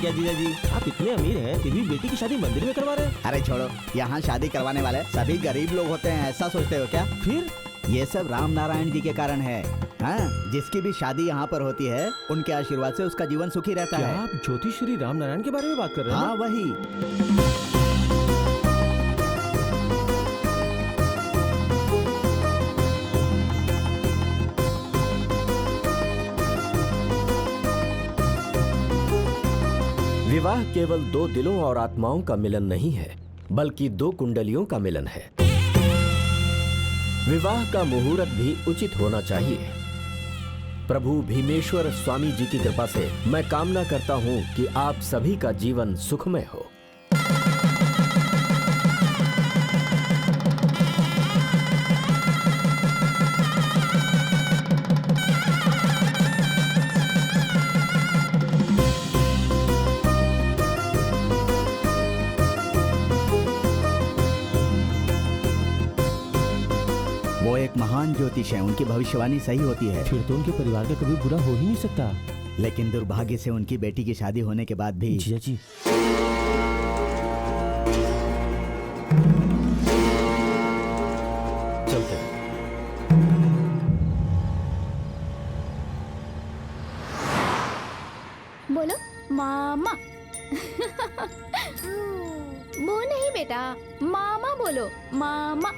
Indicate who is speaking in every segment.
Speaker 1: क्या जीजा जी, आप इतने अमीर हैं फिर भी बेटी की शादी मंदिर में करवा रहे हैं?
Speaker 2: अरे छोड़ो, यहाँ शादी करवाने वाले सभी गरीब लोग होते हैं, ऐसा सोचते हो क्या?
Speaker 1: फिर
Speaker 2: ये सब राम नारायण जी के कारण है। हाँ, जिसकी भी शादी यहाँ पर होती है उनके आशीर्वाद से उसका जीवन सुखी रहता
Speaker 1: क्या
Speaker 2: है।
Speaker 1: आप ज्योतिष श्री राम नारायण के बारे में बात कर रहे हैं?
Speaker 2: हाँ वही।
Speaker 3: विवाह केवल दो दिलों और आत्माओं का मिलन नहीं है, बल्कि दो कुंडलियों का मिलन है। विवाह का मुहूर्त भी उचित होना चाहिए। प्रभु भीमेश्वर स्वामी जी की कृपा से मैं कामना करता हूं कि आप सभी का जीवन सुखमय हो।
Speaker 2: वो एक महान ज्योतिष है, उनकी भविष्यवाणी सही होती है।
Speaker 1: फिर तो उनके परिवार का कभी बुरा हो ही नहीं सकता।
Speaker 2: लेकिन दुर्भाग्य से उनकी बेटी की शादी होने के बाद भी
Speaker 1: जीजा जी,
Speaker 3: चलते हैं।
Speaker 4: बोलो मामा। वो नहीं बेटा, मामा बोलो, मामा।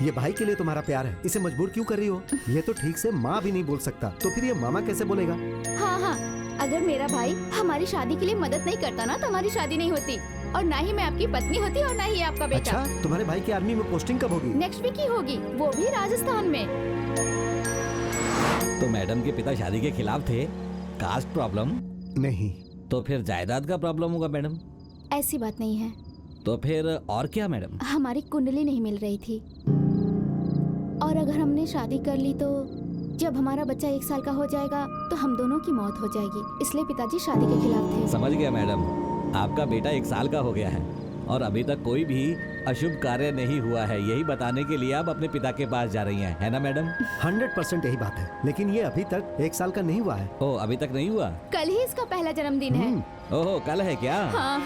Speaker 5: ये भाई के लिए तुम्हारा प्यार है, इसे मजबूर क्यों कर रही हो? ये तो ठीक से माँ भी नहीं बोल सकता, तो फिर ये मामा कैसे बोलेगा?
Speaker 4: हाँ हाँ, अगर मेरा भाई हमारी शादी के लिए मदद नहीं करता ना तो हमारी शादी नहीं होती, और ना ही मैं आपकी पत्नी होती और ना ही आपका बेटा।
Speaker 5: अच्छा, तुम्हारे भाई की आर्मी में पोस्टिंग कब होगी?
Speaker 4: नेक्स्ट वीक ही होगी, वो भी राजस्थान में।
Speaker 6: तो मैडम के पिता शादी के खिलाफ थे। कास्ट प्रॉब्लम
Speaker 5: नहीं।
Speaker 6: तो फिर जायदाद का प्रॉब्लम होगा मैडम।
Speaker 4: ऐसी बात नहीं है।
Speaker 6: तो फिर और क्या मैडम?
Speaker 4: हमारी कुंडली नहीं मिल रही थी, और अगर हमने शादी कर ली तो जब हमारा बच्चा 1 साल का हो जाएगा तो हम दोनों की मौत हो जाएगी, इसलिए पिताजी शादी के खिलाफ थे।
Speaker 6: समझ गया मैडम, आपका बेटा 1 साल का हो गया है और अभी तक कोई भी अशुभ कार्य नहीं हुआ है, यही बताने के लिए आप अपने पिता के पास जा रही हैं, है ना मैडम?
Speaker 5: 100% यही बात है, लेकिन ये अभी तक 1 साल का नहीं हुआ है।
Speaker 6: ओ, अभी तक नहीं हुआ?
Speaker 4: कल ही इसका पहला जन्मदिन है।
Speaker 6: ओहो, कल है क्या?
Speaker 4: हाँ।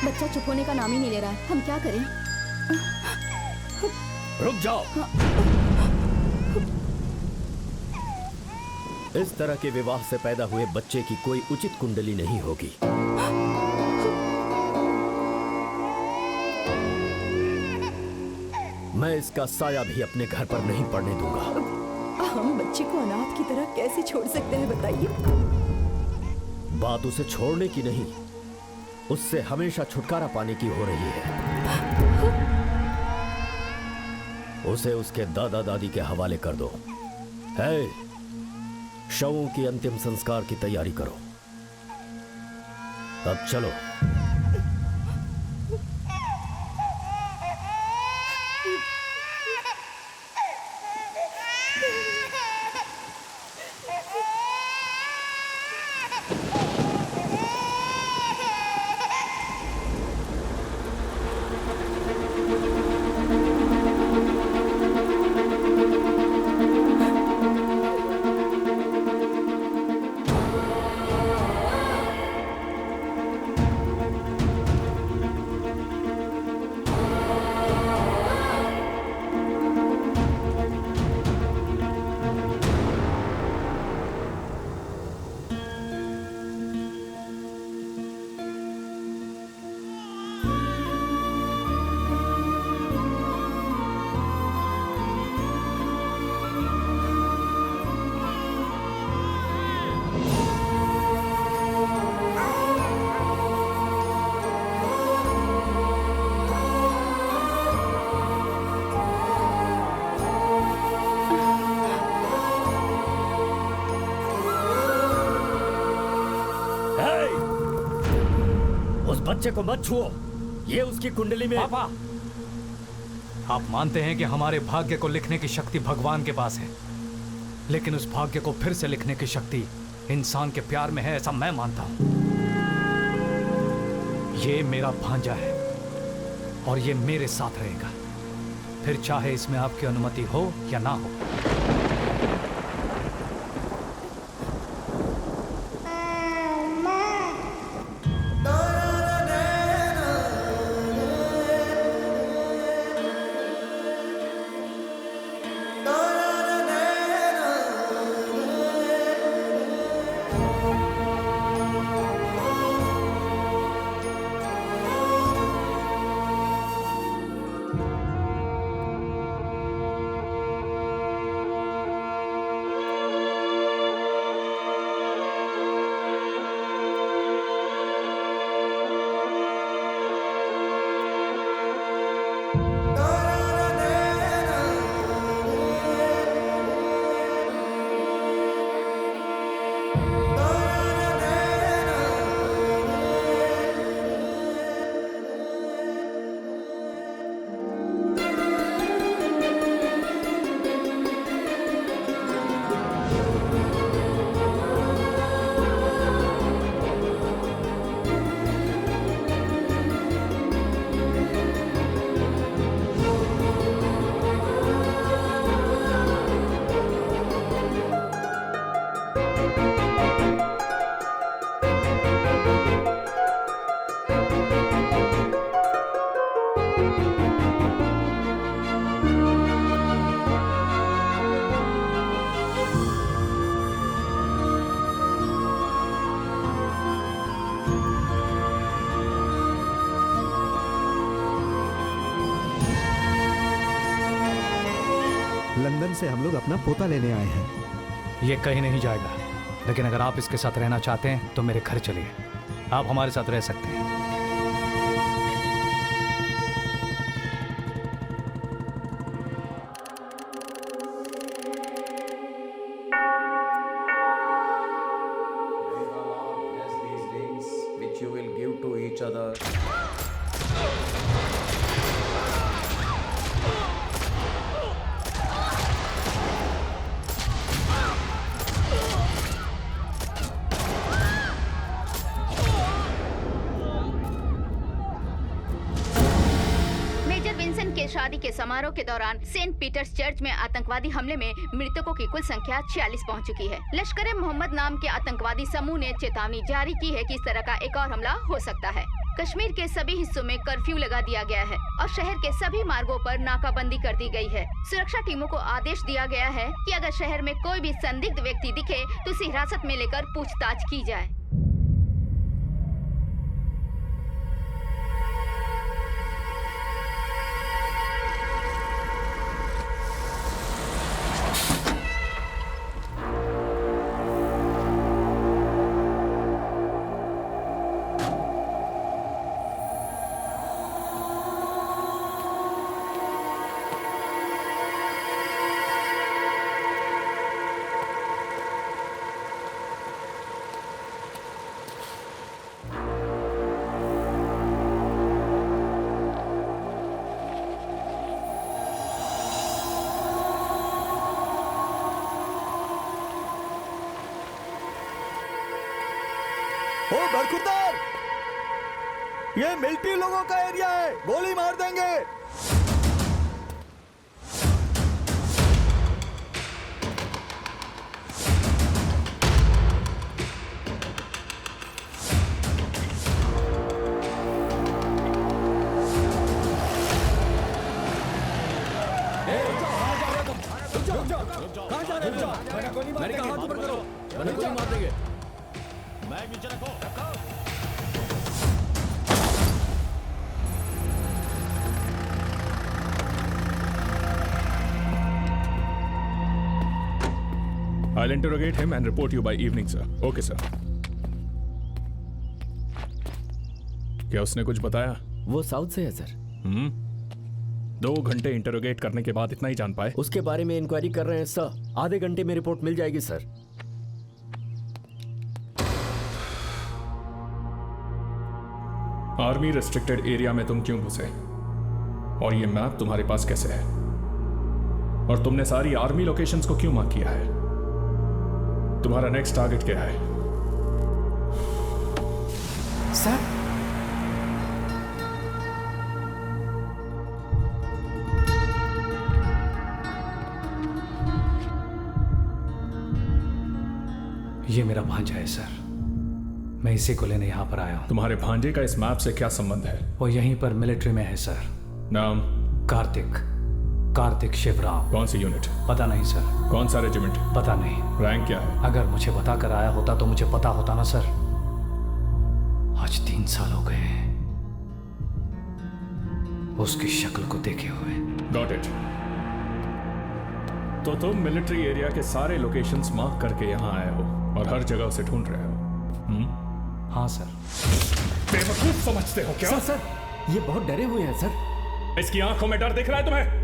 Speaker 4: बच्चा चुप होने का नाम ही नहीं ले रहा है, हम क्या करें?
Speaker 3: रुक जाओ। इस तरह के विवाह से पैदा हुए बच्चे की कोई उचित कुंडली नहीं होगी। मैं इसका साया भी अपने घर पर नहीं पड़ने दूंगा।
Speaker 7: हम बच्चे को अनाथ की तरह कैसे छोड़ सकते हैं बताइए?
Speaker 3: बात उसे छोड़ने की नहीं, उससे हमेशा छुटकारा पाने की हो रही है। उसे उसके दादा दादी के हवाले कर दो। है, शवों की अंतिम संस्कार की तैयारी करो। अब चलो। बच्चे को मत छुओ, ये उसकी कुंडली में।
Speaker 8: पापा, आप मानते हैं कि हमारे भाग्य को लिखने की शक्ति भगवान के पास है, लेकिन उस भाग्य को फिर से लिखने की शक्ति इंसान के प्यार में है, ऐसा मैं मानता हूं। ये मेरा भांजा है और ये मेरे साथ रहेगा, फिर चाहे इसमें आपकी अनुमति हो या ना हो।
Speaker 5: लंदन से हम लोग अपना पोता लेने आए हैं।
Speaker 8: ये कहीं नहीं जाएगा, लेकिन अगर आप इसके साथ रहना चाहते हैं तो मेरे घर चलिए, आप हमारे साथ रह सकते हैं।
Speaker 9: Which you will give to each other.
Speaker 4: Major Vincent के शादी के समारोह के दौरान सेंट पीटर्स चर्च में आतंकवादी हमले में मृतकों की कुल संख्या 46 पहुंच चुकी है। लश्कर-ए-मोहम्मद नाम के आतंकवादी समूह ने चेतावनी जारी की है कि इस तरह का एक और हमला हो सकता है। कश्मीर के सभी हिस्सों में कर्फ्यू लगा दिया गया है और शहर के सभी मार्गों पर नाकाबंदी कर दी गई है। सुरक्षा टीमों को आदेश दिया गया है कि अगर शहर में कोई भी संदिग्ध व्यक्ति दिखे तो उसे हिरासत में लेकर पूछताछ की जाए।
Speaker 2: ओ बरखुरदार, ये मिलिट्री लोगों का एरिया है, गोली मार देंगे।
Speaker 3: मैंने कहा हाथ ऊपर करो, मैंने गोली मार देंगे।
Speaker 10: I'll interrogate him and report you by evening, sir. Okay, sir. क्या उसने कुछ बताया?
Speaker 3: वो साउथ से है सर।
Speaker 10: 2 घंटे इंटरोगेट करने के बाद इतना ही जान पाए?
Speaker 3: उसके बारे में इंक्वायरी कर रहे हैं सर। आधे घंटे में रिपोर्ट मिल जाएगी सर।
Speaker 10: आर्मी रेस्ट्रिक्टेड एरिया में तुम क्यों घुसे? और ये मैप तुम्हारे पास कैसे है? और तुमने सारी आर्मी लोकेशंस को क्यों मार्क किया है? तुम्हारा नेक्स्ट टारगेट क्या है?
Speaker 5: सर
Speaker 8: ये मेरा भांजा है सर, मैं इसी को लेने यहाँ पर आया हूँ।
Speaker 10: तुम्हारे भांजे का इस मैप से क्या संबंध है?
Speaker 8: वो यहीं पर मिलिट्री में है सर।
Speaker 10: नाम?
Speaker 8: कार्तिक शिवराम।
Speaker 10: कौन सी यूनिट?
Speaker 8: पता नहीं सर।
Speaker 10: कौन सा रेजिमेंट?
Speaker 8: पता नहीं।
Speaker 10: रैंक क्या है?
Speaker 8: अगर मुझे बता कर आया होता तो मुझे पता होता ना सर। आज 3 साल हो गए उसकी शक्ल को देखे हुए।
Speaker 10: Got it. तो तुम मिलिट्री एरिया के सारे लोकेशंस मार्क करके यहाँ आए हो और हर जगह उसे ढूंढ रहे हो?
Speaker 8: हाँ सर।
Speaker 10: बेवकूफ समझते हो क्या?
Speaker 3: सर ये बहुत डरे हुए हैं सर।
Speaker 10: इसकी आंखों में डर दिख रहा है तुम्हें?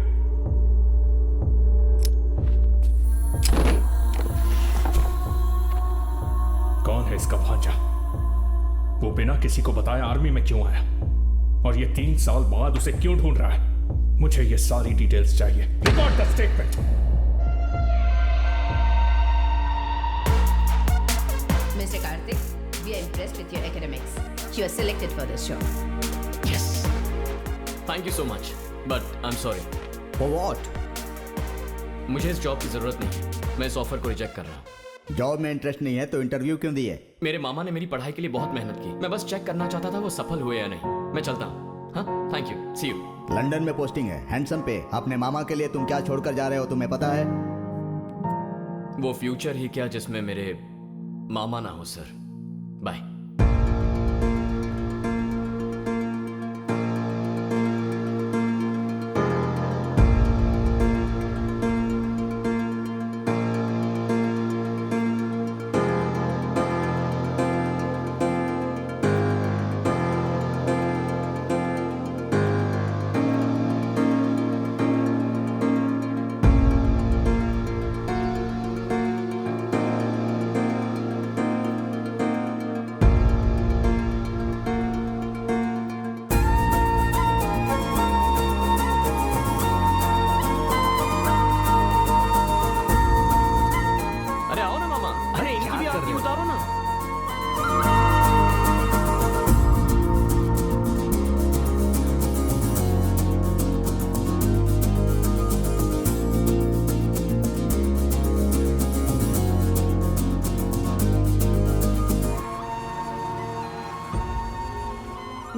Speaker 10: कौन है इसका भांजा? वो बिना किसी को बताए आर्मी में क्यों आया? और ये 3 साल बाद उसे क्यों ढूंढ रहा है? मुझे ये सारी डिटेल्स चाहिए। Record the statement.
Speaker 9: Mr. Karthik, we are impressed with your academics. You are selected for this show.
Speaker 11: Yes. Thank you so much, but I'm sorry.
Speaker 2: For what?
Speaker 11: मुझे इस जॉब की जरूरत नहीं। मैं इस ऑफर को रिजेक्ट कर रहा हूँ।
Speaker 2: जॉब में इंटरेस्ट नहीं है तो इंटरव्यू क्यों दिए?
Speaker 11: मेरे मामा ने मेरी पढ़ाई के लिए बहुत मेहनत की। मैं बस चेक करना चाहता था वो सफल हुए या नहीं। मैं चलता हूँ। हाँ, thank you. See you.
Speaker 2: London में पोस्टिंग है, हैंडसम पे। अपने मामा के लिए तुम क्या छोड़कर जा रहे हो तुम्हें पता है?
Speaker 11: वो फ्यूचर ही क्या जिसमें मेरे मामा ना हो सर। बाय।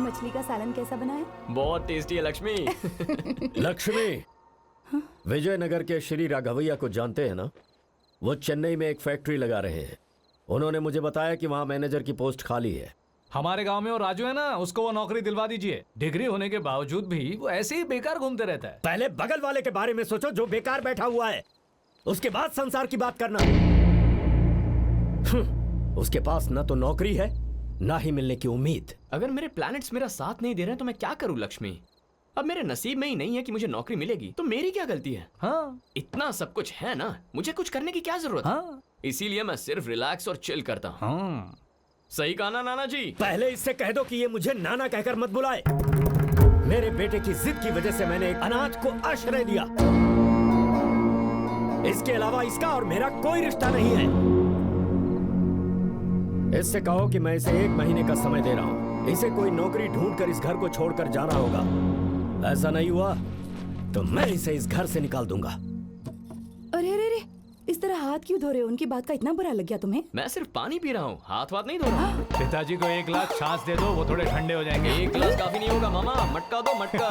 Speaker 7: मछली का सालन कैसा बना है?
Speaker 11: बहुत टेस्टी है लक्ष्मी।
Speaker 3: लक्ष्मी, विजयनगर के श्री राघवैया को जानते हैं ना? वो चेन्नई में एक फैक्ट्री लगा रहे हैं। उन्होंने मुझे बताया कि वहाँ मैनेजर की पोस्ट खाली है।
Speaker 8: हमारे गांव में वो राजू है ना, उसको वो नौकरी दिलवा दीजिए। डिग्री होने के बावजूद भी वो ऐसे ही बेकार घूमते रहता है।
Speaker 3: पहले बगल वाले के बारे में सोचो जो बेकार बैठा हुआ है, उसके बाद संसार की बात करना। उसके पास ना तो नौकरी है ना ही मिलने की उम्मीद।
Speaker 11: अगर मेरे प्लैनेट्स मेरा साथ नहीं दे रहे हैं तो मैं क्या करूं लक्ष्मी? अब मेरे नसीब में ही नहीं है कि मुझे नौकरी मिलेगी, तो मेरी क्या गलती है?
Speaker 8: हाँ,
Speaker 11: इतना सब कुछ है ना, मुझे कुछ करने की क्या जरूरत है?
Speaker 8: हाँ।
Speaker 11: इसीलिए मैं सिर्फ रिलैक्स और चिल करता हूँ।
Speaker 8: हाँ।
Speaker 11: सही कहा ना नाना जी?
Speaker 3: पहले इससे कह दो कि ये मुझे नाना कहकर मत बुलाए। मेरे बेटे की जिद की वजह से मैंने एक अनाथ को आश्रय दिया। इसके अलावा इसका और मेरा कोई रिश्ता नहीं है। इससे कहो कि मैं इसे 1 महीने का समय दे रहा हूं। इसे कोई नौकरी ढूंढकर इस घर को छोड़कर जाना होगा। ऐसा नहीं हुआ तो मैं इसे इस घर से निकाल दूंगा।
Speaker 7: अरे अरे अरे, इस तरह हाथ क्यों धो रहे हो? उनकी बात का इतना बुरा लग गया तुम्हें?
Speaker 11: मैं सिर्फ पानी पी रहा हूँ, हाथ वाथ नहीं धो रहा हूँ।
Speaker 8: पिताजी को 1 ग्लास छाछ दे दो, वो थोड़े ठंडे हो जाएंगे।
Speaker 11: 1 गिलास काफी नहीं होगा मामा, मटका दो मटका।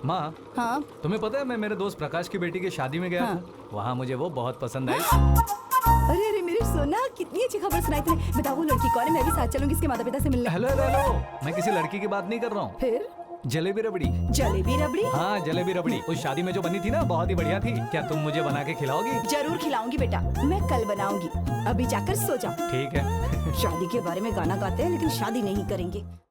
Speaker 8: माँ,
Speaker 7: हाँ
Speaker 8: तुम्हें पता है मैं मेरे दोस्त प्रकाश की बेटी की शादी में गया
Speaker 7: हाँ।
Speaker 8: था। वहाँ मुझे वो बहुत पसंद आई।
Speaker 7: अरे अरे मेरी सोना, कितनी अच्छी खबर सुनाई तुमने। बताओ वो लड़की कौन है? मैं भी साथ चलूंगी इसके माता पिता से मिलने।
Speaker 8: हेलो हेलो हेलो, मैं किसी लड़की की बात नहीं कर रहा हूँ।
Speaker 7: फिर
Speaker 8: जलेबी रबड़ी।
Speaker 7: जलेबी रबड़ी?
Speaker 8: हाँ, जलेबी रबड़ी। उस शादी में जो बनी थी ना, बहुत ही बढ़िया थी। क्या तुम मुझे बना के खिलाओगी?
Speaker 7: जरूर खिलाऊंगी बेटा, मैं कल बनाऊंगी। अभी जाकर सो जाओ।
Speaker 8: ठीक है।
Speaker 7: शादी के बारे में गाना गाते हैं लेकिन शादी नहीं करेंगे।